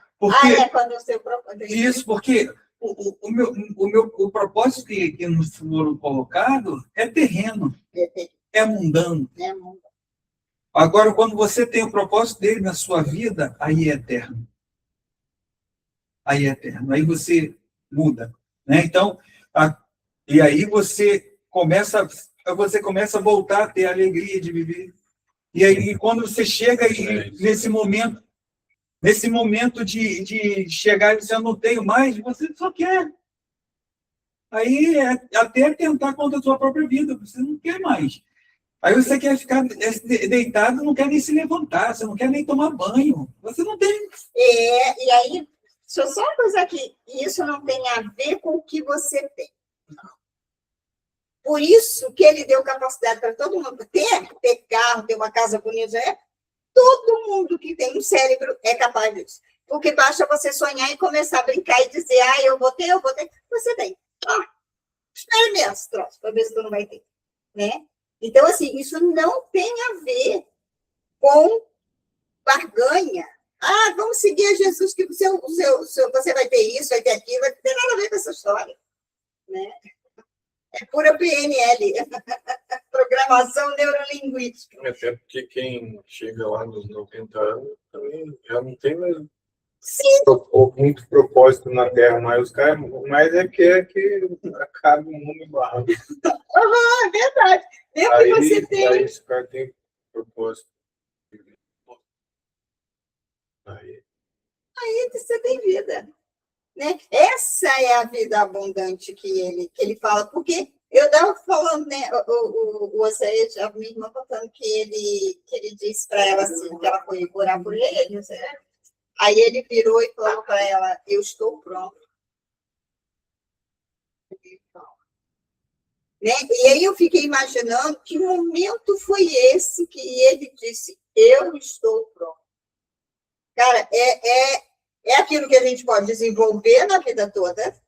[SPEAKER 1] quando o seu propósito.
[SPEAKER 2] Isso, porque o propósito que nos foram colocado é terreno, é mundano. Agora, quando você tem o propósito dele na sua vida, aí é eterno. Aí você muda. Né? Então, e aí você começa a voltar a ter a alegria de viver. E aí, quando você chega nesse momento de chegar e dizer, eu não tenho mais, você só quer. Aí até tentar contra a sua própria vida, você não quer mais. Aí você quer ficar deitado, não quer nem se levantar, você não quer nem tomar banho. Você não tem.
[SPEAKER 1] E aí, só uma coisa aqui, isso não tem a ver com o que você tem. Por isso que ele deu capacidade para todo mundo ter carro, ter uma casa bonita. Todo mundo que tem um cérebro é capaz disso. Porque basta você sonhar e começar a brincar e dizer, eu vou ter, você tem. Espera mesmo, troço, para ver se tu não vai ter. Né? Então, assim, isso não tem a ver com barganha. Vamos seguir a Jesus, que você vai ter isso, vai ter aquilo, não tem nada a ver com essa história. Né? É pura PNL, programação neurolinguística.
[SPEAKER 4] Até porque quem chega lá nos 90 anos também já não tem mais muito propósito na Terra, mas os caras mais quer que acabe o mundo barro.
[SPEAKER 1] É verdade. Mesmo que você tenha.
[SPEAKER 4] Aí esse cara tem propósito. Aí
[SPEAKER 1] você tem vida. Né? Essa é a vida abundante que ele fala, porque eu estava falando, né, o Oséias, a minha irmã contando que ele disse para ela assim, que ela foi orar por ele, né? Aí ele virou e falou para ela, eu estou pronto. Né? E aí eu fiquei imaginando que momento foi esse que ele disse, eu estou pronto. Cara, é aquilo que a gente pode desenvolver na vida toda,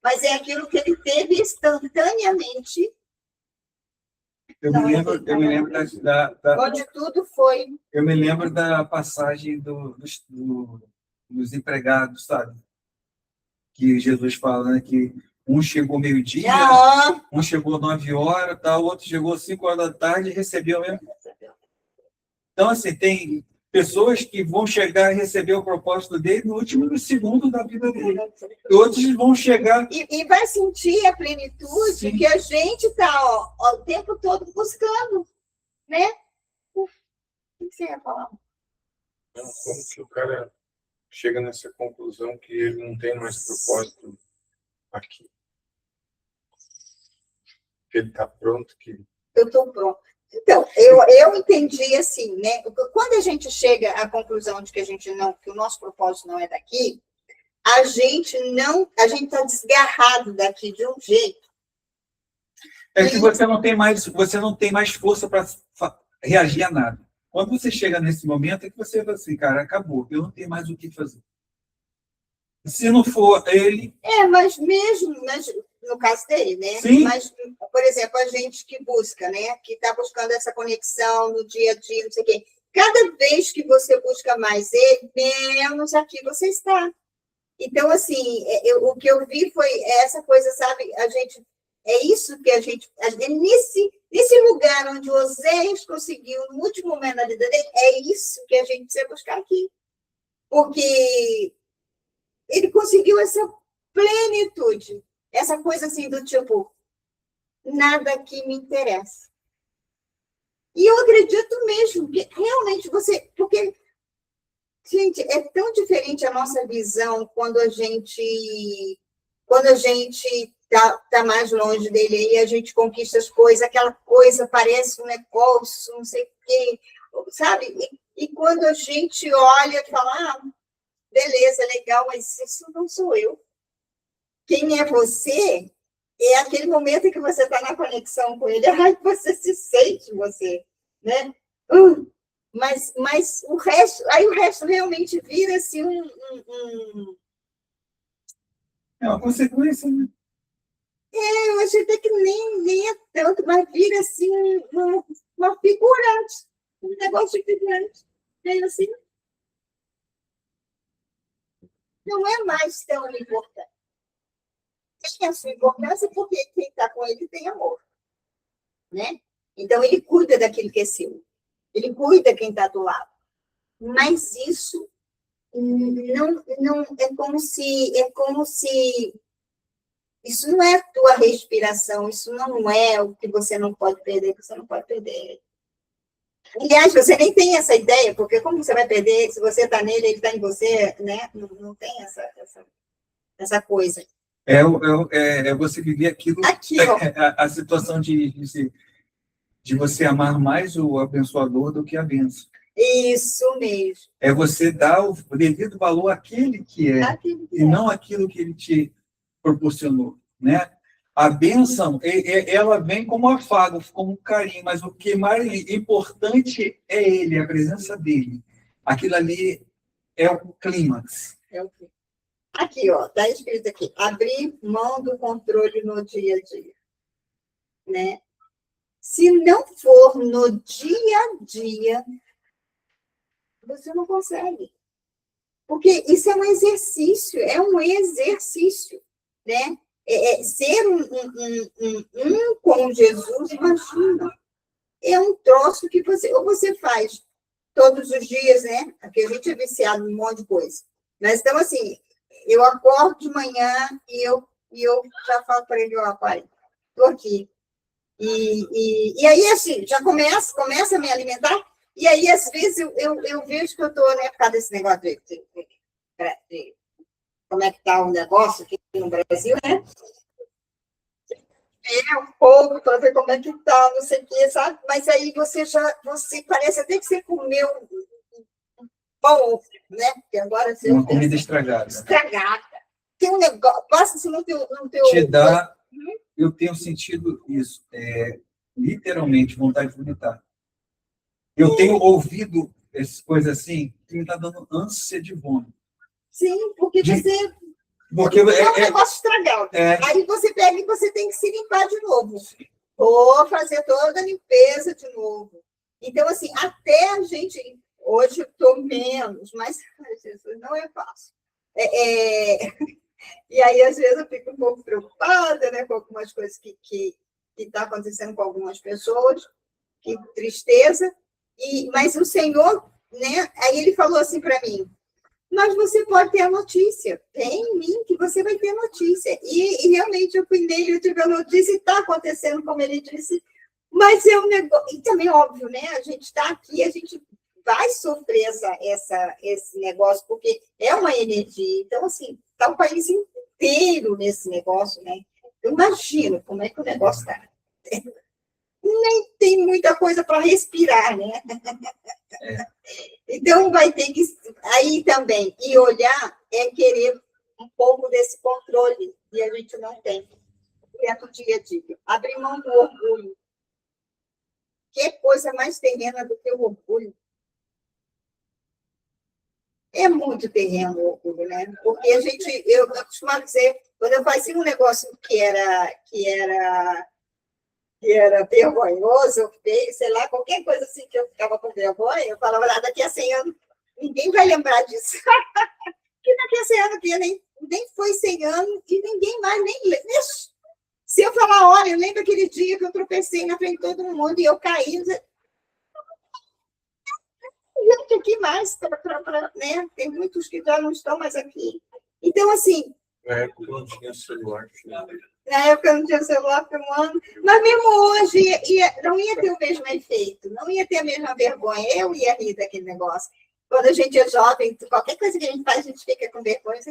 [SPEAKER 1] mas é aquilo que ele teve instantaneamente.
[SPEAKER 2] Eu me lembro
[SPEAKER 1] onde tudo foi.
[SPEAKER 2] Eu me lembro da passagem dos empregados, sabe? Que Jesus fala, né, que um chegou meio-dia, um chegou 9 horas, o outro chegou 5 horas da tarde e recebeu mesmo. Então, assim, tem pessoas que vão chegar e receber o propósito dele no último segundo da vida dele. E outros vão chegar...
[SPEAKER 1] E vai sentir a plenitude. Sim. Que a gente está o tempo todo buscando. Né? O que você ia falar?
[SPEAKER 4] Como que o cara chega nessa conclusão que ele não tem mais propósito aqui? Que ele está pronto?
[SPEAKER 1] Eu estou pronto. Então, eu entendi assim, né? Quando a gente chega à conclusão de que que o nosso propósito não é daqui, a gente está desgarrado daqui de um jeito.
[SPEAKER 2] É que você não tem mais força para reagir a nada. Quando você chega nesse momento, é que você fala assim, cara, acabou, eu não tenho mais o que fazer. Se não for ele...
[SPEAKER 1] mas no caso dele, né?
[SPEAKER 2] Sim.
[SPEAKER 1] Mas, por exemplo, a gente que busca, né? Que está buscando essa conexão no dia a dia, não sei o quê. Cada vez que você busca mais ele, menos aqui você está. Então, assim, o que eu vi foi essa coisa, sabe? É isso que a gente... Nesse lugar onde o Oséias conseguiu, no último momento da vida dele, é isso que a gente precisa buscar aqui. Porque ele conseguiu essa plenitude. Essa coisa assim do tipo, nada aqui me interessa. E eu acredito mesmo que realmente porque, gente, é tão diferente a nossa visão quando a gente tá mais longe dele e a gente conquista as coisas, aquela coisa parece um negócio, não sei o quê, sabe? E quando a gente olha e fala, beleza, legal, mas isso não sou eu. Quem é você é aquele momento em que você está na conexão com ele, você se sente você, né? Mas o resto realmente vira assim
[SPEAKER 2] É uma consequência, né?
[SPEAKER 1] Eu achei até que nem é tanto, mas vira assim uma figurante, um negócio de figurante. É assim. Não é mais tão importante. Tem a sua importância porque quem está com ele tem amor. Né? Então, ele cuida daquilo que é seu. Ele cuida quem está do lado. Mas isso não é como se isso não é a tua respiração, isso não é o que você não pode perder, que você não pode perder. Aliás, você nem tem essa ideia, porque como você vai perder, se você está nele, ele está em você, né? Não tem essa coisa.
[SPEAKER 2] É você viver aquilo, a situação de você amar mais o abençoador do que a bênção.
[SPEAKER 1] Isso mesmo.
[SPEAKER 2] É você dar o devido valor àquele que é, e não aquilo que ele te proporcionou, né? A bênção, ela vem como afago, como um carinho, mas o que mais importante é ele, a presença dele. Aquilo ali é o clímax.
[SPEAKER 1] É o quê? Aqui, ó, está escrito aqui, abrir mão do controle no dia a dia, né? Se não for no dia a dia, você não consegue. Porque isso é um exercício, né? Ser um com Jesus, imagina. É um troço que ou você faz todos os dias, né? Porque a gente é viciado em um monte de coisa. Mas, então, assim, eu acordo de manhã e eu já falo para ele, ó, pai, estou aqui. E aí, assim, já começa a me alimentar, e aí, às vezes, eu vejo que eu estou, né, por causa desse negócio de como é que está o negócio aqui no Brasil, né? O povo para ver como é que está, não sei o quê, sabe? Mas aí você parece até que você comeu um pão, né? Porque agora você
[SPEAKER 2] Uma comida estragada.
[SPEAKER 1] Estragada. Tem um negócio, passa assim no teu
[SPEAKER 2] Te dá, eu tenho sentido isso, literalmente, vontade de vomitar. Eu tenho ouvido essas coisas assim, que me está dando ânsia de vômito.
[SPEAKER 1] Sim, porque você...
[SPEAKER 2] Porque
[SPEAKER 1] é um negócio estragado. Aí você pega e você tem que se limpar de novo. Ou fazer toda a limpeza de novo. Então, assim, até a gente... Hoje eu estou menos, mas Jesus, não é fácil. E aí, às vezes, eu fico um pouco preocupada, né, com algumas coisas que está acontecendo com algumas pessoas. Que tristeza. Mas o Senhor, né? Aí ele falou assim para mim, mas você pode ter a notícia. Tem em mim que você vai ter notícia. E realmente eu fui nele, eu tive a notícia e está acontecendo, como ele disse. Mas é um negócio... E também, óbvio, né? A gente está aqui, a gente vai sofrer esse negócio, porque é uma energia. Então, assim, está o país inteiro nesse negócio, né? Eu imagino como é que o negócio está. Nem tem muita coisa para respirar, né? Então, vai ter que... Aí também, e olhar é querer um pouco desse controle, e a gente não tem. É do dia a dia. Abrir mão do orgulho. Que coisa mais terrena do que o orgulho? É muito terreno o orgulho, né? Porque eu costumo dizer, quando eu fazia um negócio que era vergonhoso, sei lá, qualquer coisa assim que eu ficava com vergonha, eu falava, daqui a 100 anos, ninguém vai lembrar disso. Que daqui a 100 anos, que nem foi 100 anos, e ninguém mais nem lembra. Se eu falar, olha, eu lembro aquele dia que eu tropecei na frente de todo mundo e eu caí, gente, aqui mais, né? Tem muitos que já não estão mais aqui. Então, assim...
[SPEAKER 4] Na época não tinha celular.
[SPEAKER 1] Na época não tinha celular filmando, mas mesmo hoje não ia ter o mesmo efeito, não ia ter a mesma vergonha. Eu ia rir daquele negócio. Quando a gente é jovem, qualquer coisa que a gente faz, a gente fica com vergonha.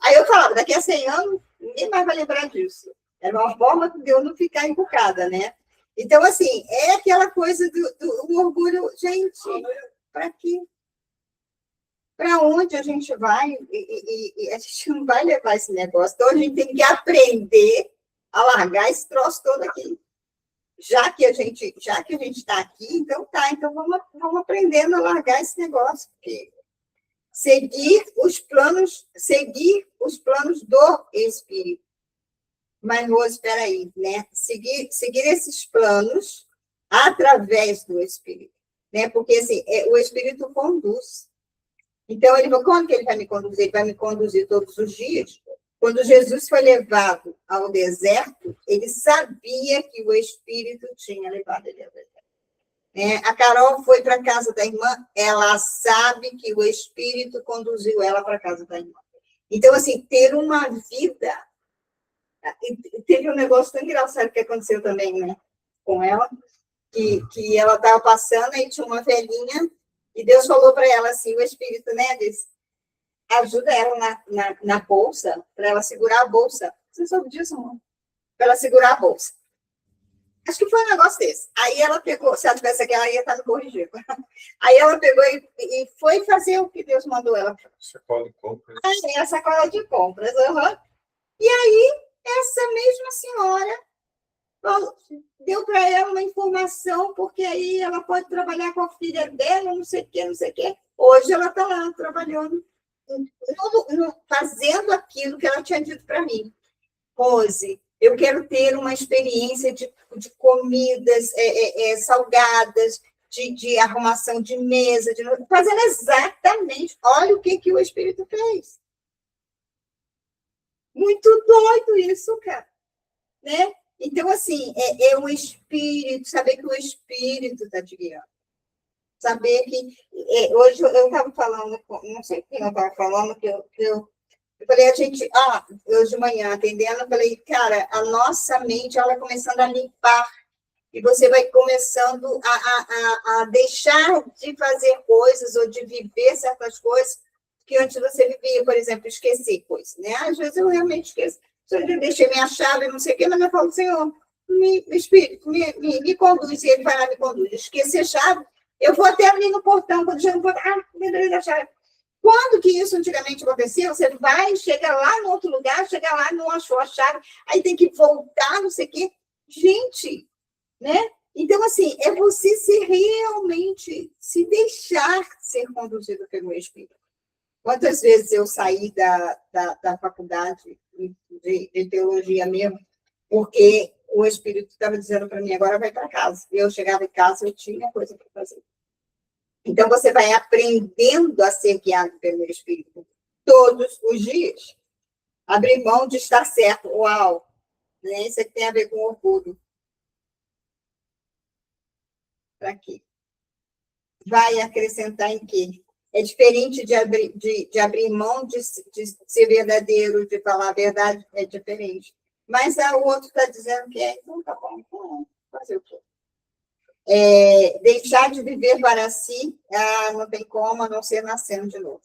[SPEAKER 1] Aí eu falava, daqui a 100 anos, ninguém mais vai lembrar disso. Era uma forma de eu não ficar encucada, né? Então, assim, é aquela coisa do orgulho. Gente, para quê? Para onde a gente vai? E a gente não vai levar esse negócio. Então, a gente tem que aprender a largar esse troço todo aqui. Já que a gente está aqui, então vamos aprendendo a largar esse negócio. Porque seguir os planos do Espírito. Mas, Rose, espera aí, né? Seguir esses planos através do Espírito. Né? Porque assim, o Espírito conduz. Então, ele falou, quando que ele vai me conduzir? Ele vai me conduzir todos os dias. Quando Jesus foi levado ao deserto, ele sabia que o Espírito tinha levado ele ao deserto. A Carol foi para a casa da irmã, ela sabe que o Espírito conduziu ela para a casa da irmã. Então, assim, ter uma vida... Teve um negócio tão engraçado que aconteceu também, né, com ela, que ela estava passando e tinha uma velhinha, e Deus falou para ela assim, o Espírito, né, disse, ajuda ela na bolsa, para ela segurar a bolsa. Você soube disso, amor? Para ela segurar a bolsa. Acho que foi um negócio desse. Aí ela pegou, se ela tivesse aqui, ela ia estar no corrigido. Aí ela pegou e foi fazer o que Deus mandou ela.
[SPEAKER 4] Sacola de compras.
[SPEAKER 1] A sacola de compras. Uhum. E aí, essa mesma senhora deu para ela uma informação, porque aí ela pode trabalhar com a filha dela, não sei o quê, não sei o quê. Hoje ela está lá trabalhando, fazendo aquilo que ela tinha dito para mim. Rose, eu quero ter uma experiência de comidas salgadas, de arrumação de mesa, fazendo exatamente. Olha o que o Espírito fez. Muito doido isso, cara. Né? Então, assim, é o Espírito, saber que o Espírito está te guiando. Saber que... hoje eu estava falando, não sei quem eu estava falando, que eu falei, hoje de manhã, atendendo, eu falei, cara, a nossa mente, ela vai começando a limpar, e você vai começando a deixar de fazer coisas, ou de viver certas coisas, que antes você vivia, por exemplo, esquecer coisas, né? Às vezes eu realmente esqueço. Eu deixei minha chave, não sei o quê, mas eu falo, Senhor, Espírito, me conduz, e ele vai lá e me conduz. Esquecer a chave, eu vou até ali no portão, quando chega no portão, lembrei da chave. Quando que isso antigamente acontecia? Você vai, chega lá no outro lugar, chega lá, não achou a chave, aí tem que voltar, não sei o quê. Gente, né? Então, assim, é você realmente se deixar ser conduzido pelo Espírito. Quantas vezes eu saí da faculdade de teologia mesmo, porque o Espírito estava dizendo para mim, agora vai para casa. E eu chegava em casa, eu tinha coisa para fazer. Então, você vai aprendendo a ser guiado pelo Espírito todos os dias. Abrir mão de estar certo. Uau! Né? Isso aqui tem a ver com orgulho. Para quê? Vai acrescentar em quê? É diferente de abrir mão de ser verdadeiro, de falar a verdade, é diferente. Mas o outro está dizendo que então tá bom, então fazer o quê? Deixar de viver para si, não tem como, a não ser nascendo de novo.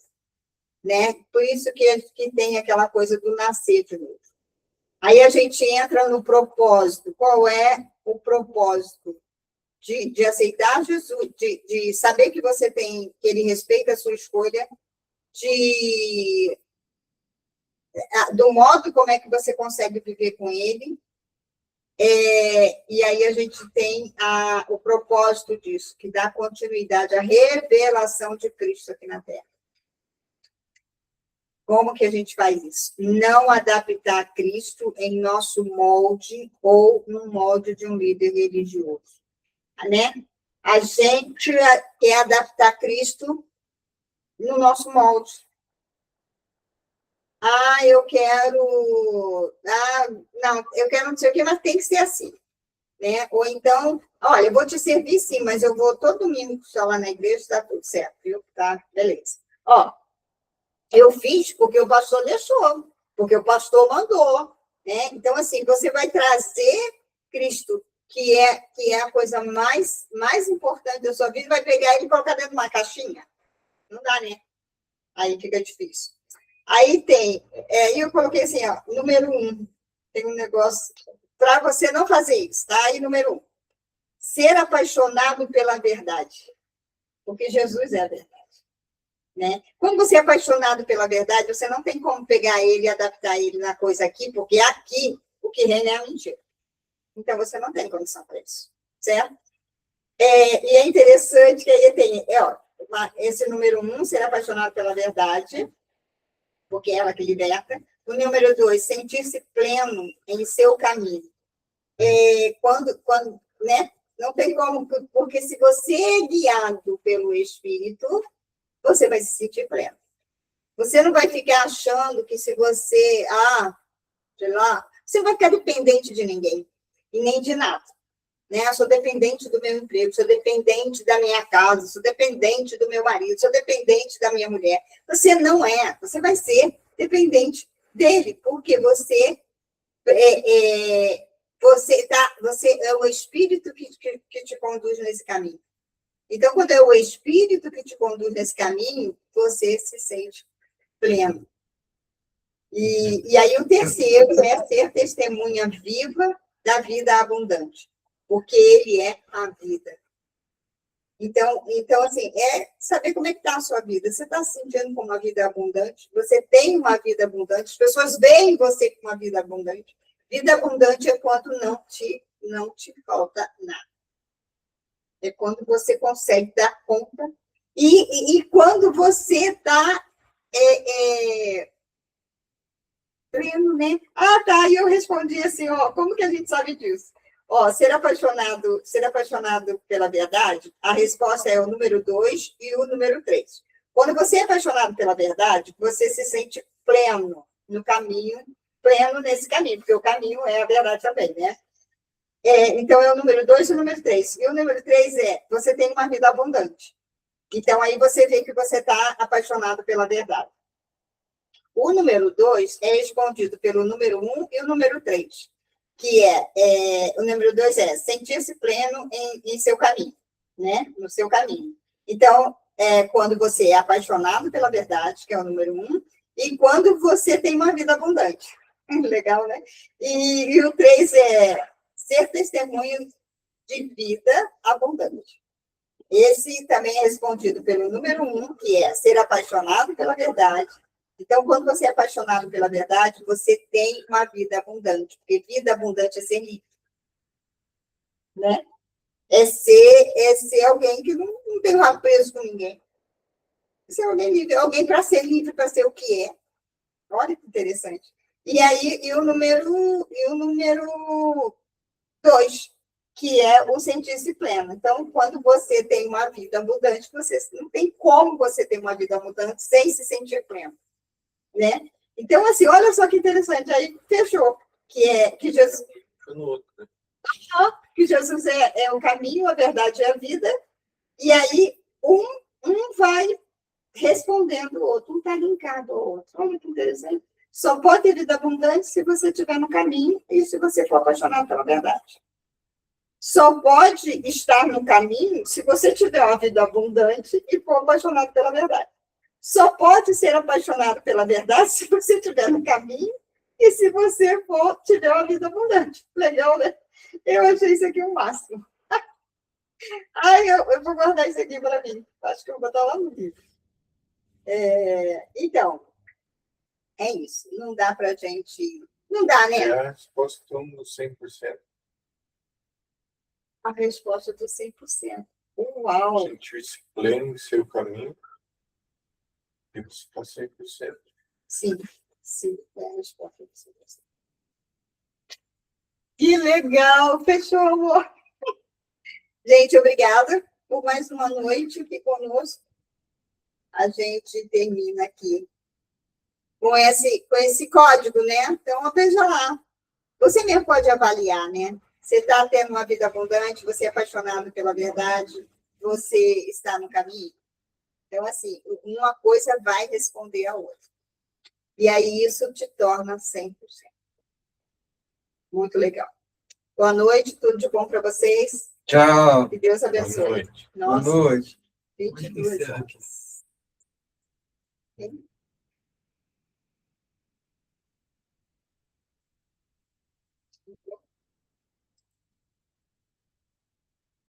[SPEAKER 1] Né? Por isso que tem aquela coisa do nascer de novo. Aí a gente entra no propósito. Qual é o propósito? De aceitar Jesus, de saber que você tem, que ele respeita a sua escolha, do modo como é que você consegue viver com ele. E aí a gente tem o propósito disso, que dá continuidade à revelação de Cristo aqui na Terra. Como que a gente faz isso? Não adaptar Cristo em nosso molde ou no molde de um líder religioso. Né? A gente quer adaptar Cristo no nosso molde. Eu quero... não, eu quero não sei o quê, mas tem que ser assim. Né? Ou então, olha, eu vou te servir sim, mas eu vou todo domingo só lá na igreja, está tudo certo, viu? Tá, beleza. Eu fiz porque o pastor deixou, porque o pastor mandou. Né? Então, assim, você vai trazer Cristo, que é a coisa mais importante da sua vida, vai pegar ele e colocar dentro de uma caixinha? Não dá, né? Aí fica difícil. Aí tem, eu coloquei assim, número 1, tem um negócio, para você não fazer isso, tá? Aí, número 1, ser apaixonado pela verdade, porque Jesus é a verdade. Né? Quando você é apaixonado pela verdade, você não tem como pegar ele e adaptar ele na coisa aqui, porque aqui o que reina é a mentira. Então, você não tem condição para isso, certo? E é interessante que aí tem, esse número 1, ser apaixonado pela verdade, porque é ela que liberta. O número 2, sentir-se pleno em seu caminho. Quando, né? Não tem como, porque se você é guiado pelo Espírito, você vai se sentir pleno. Você não vai ficar achando que se você, sei lá, você não vai ficar dependente de ninguém. E nem de nada. Né? Eu sou dependente do meu emprego, sou dependente da minha casa, sou dependente do meu marido, sou dependente da minha mulher. Você não é, você vai ser dependente dele, porque você é o Espírito que te conduz nesse caminho. Então, quando é o Espírito que te conduz nesse caminho, você se sente pleno. E aí o terceiro é ser testemunha viva da vida abundante, porque ele é a vida. Então assim, saber como é que está a sua vida. Você está se sentindo com uma vida abundante? Você tem uma vida abundante? As pessoas veem você com uma vida abundante. Vida abundante é quando não te falta nada. É quando você consegue dar conta E quando você está pleno, né? Ah, tá. E eu respondi assim, ó, como que a gente sabe disso? Ó, ser apaixonado pela verdade, a resposta é o número 2 e o número 3. Quando você é apaixonado pela verdade, você se sente pleno no caminho, pleno nesse caminho, porque o caminho é a verdade também, né? Então, é o número 2 e o número 3. E o número 3 você tem uma vida abundante. Então, aí você vê que você está apaixonado pela verdade. O número 2 é respondido pelo número 1 e o número 3, que o número 2 é sentir-se pleno em seu caminho, né? No seu caminho. Então, quando você é apaixonado pela verdade, que é o número 1, e quando você tem uma vida abundante. Legal, né? E o 3 é ser testemunho de vida abundante. Esse também é respondido pelo número 1, que é ser apaixonado pela verdade. Então, quando você é apaixonado pela verdade, você tem uma vida abundante, porque vida abundante é ser livre, né? É ser alguém que não tem rabo preso com ninguém. É ser alguém livre, alguém para ser livre, para ser o que é. Olha que interessante. E aí, o número 2, que é o sentir-se pleno. Então, quando você tem uma vida abundante, você não tem como você ter uma vida abundante sem se sentir pleno, né? Então, assim, olha só que interessante, aí fechou, que Jesus, que Jesus é o caminho, a verdade e a vida, e aí um vai respondendo o outro, um está linkado ao outro. Olha que interessante. Só pode ter vida abundante se você estiver no caminho e se você for apaixonado pela verdade. Só pode estar no caminho se você tiver uma vida abundante e for apaixonado pela verdade. Só pode ser apaixonado pela verdade se você estiver no caminho e se você tiver uma vida abundante. Legal, né? Eu achei isso aqui o máximo. Ai, eu vou guardar isso aqui para mim. Acho que eu vou botar lá no livro. Então, é isso. Não dá para a gente... Não dá, né?
[SPEAKER 4] É a resposta do 100%.
[SPEAKER 1] A resposta do 100%. Uau!
[SPEAKER 4] Sentir-se pleno em seu caminho. E você está 100%.
[SPEAKER 1] Sim, é a resposta do 100%. Que legal! Fechou, amor! Gente, obrigada por mais uma noite aqui conosco. A gente termina aqui com esse código, né? Então, veja lá. Você mesmo pode avaliar, né? Você está tendo uma vida abundante, você é apaixonado pela verdade, você está no caminho. Então, assim, uma coisa vai responder a outra. E aí isso te torna 100%. Muito legal. Boa noite, tudo de bom para vocês.
[SPEAKER 2] Tchau.
[SPEAKER 1] Que Deus abençoe.
[SPEAKER 4] Boa noite.
[SPEAKER 1] Nossa,
[SPEAKER 2] Boa noite.
[SPEAKER 1] 22 horas.